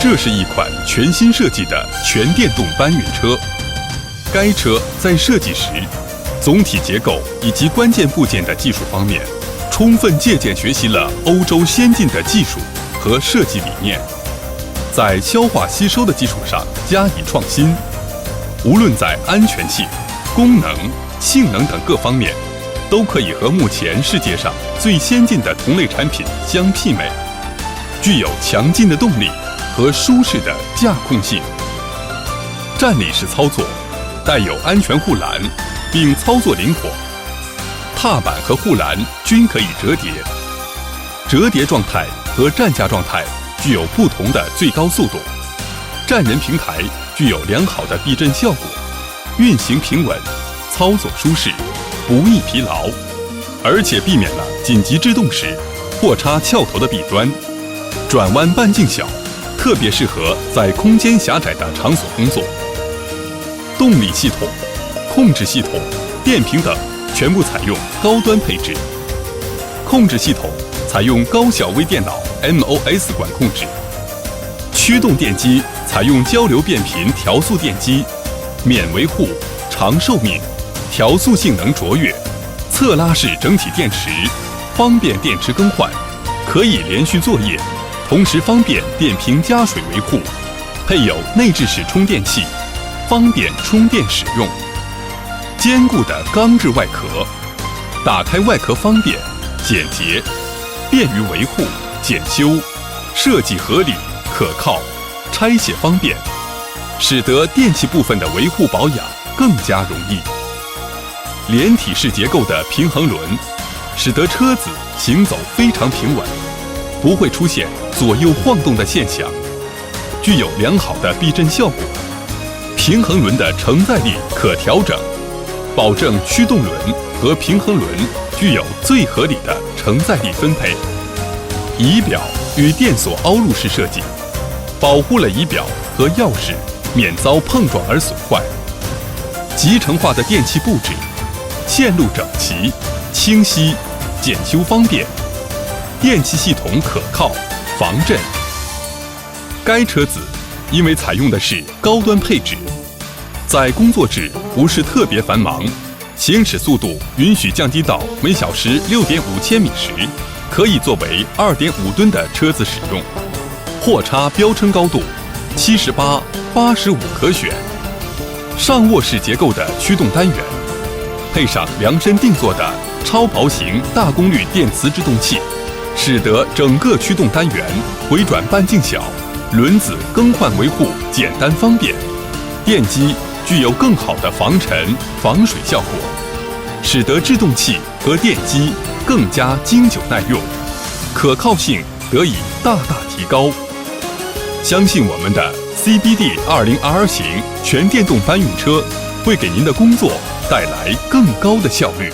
这是一款全新设计的全电动搬运车。该车在设计时，总体结构以及关键部件的技术方面，充分借鉴学习了欧洲先进的技术和设计理念，在消化吸收的基础上加以创新。无论在安全性、功能、性能等各方面，都可以和目前世界上最先进的同类产品相媲美，具有强劲的动力和舒适的驾控性。站立式操作，带有安全护栏，并操作灵活。踏板和护栏均可以折叠，折叠状态和站架状态具有不同的最高速度。站人平台具有良好的避震效果，运行平稳，操作舒适，不易疲劳，而且避免了紧急制动时货叉翘头的弊端。转弯半径小，特别适合在空间狭窄的场所工作。动力系统、控制系统、电瓶等全部采用高端配置。控制系统采用高效微电脑 MOS 管控制。驱动电机采用交流变频调速电机，免维护，长寿命，调速性能卓越。侧拉式整体电池，方便电池更换，可以连续作业，同时方便电瓶加水维护。配有内置式充电器，方便充电使用。坚固的钢制外壳，打开外壳方便、简洁，便于维护、检修，设计合理、可靠，拆卸方便，使得电气部分的维护保养更加容易。连体式结构的平衡轮，使得车子行走非常平稳，不会出现左右晃动的现象，具有良好的避震效果。平衡轮的承载力可调整，保证驱动轮和平衡轮具有最合理的承载力分配。仪表与电锁凹入式设计，保护了仪表和钥匙免遭碰撞而损坏。集成化的电气布置，线路整齐、清晰，检修方便，电气系统可靠、防震。该车子因为采用的是高端配置，在工作制不是特别繁忙，行驶速度允许降低到每小时6.5千米时，可以作为2.5吨的车子使用。货叉标称高度78、85可选。上卧式结构的驱动单元，配上量身定做的超薄型大功率电磁制动器，使得整个驱动单元回转半径小，轮子更换维护简单方便。电机具有更好的防尘、防水效果，使得制动器和电机更加经久耐用，可靠性得以大大提高。相信我们的 CBD 2022型全电动搬运车会给您的工作带来更高的效率。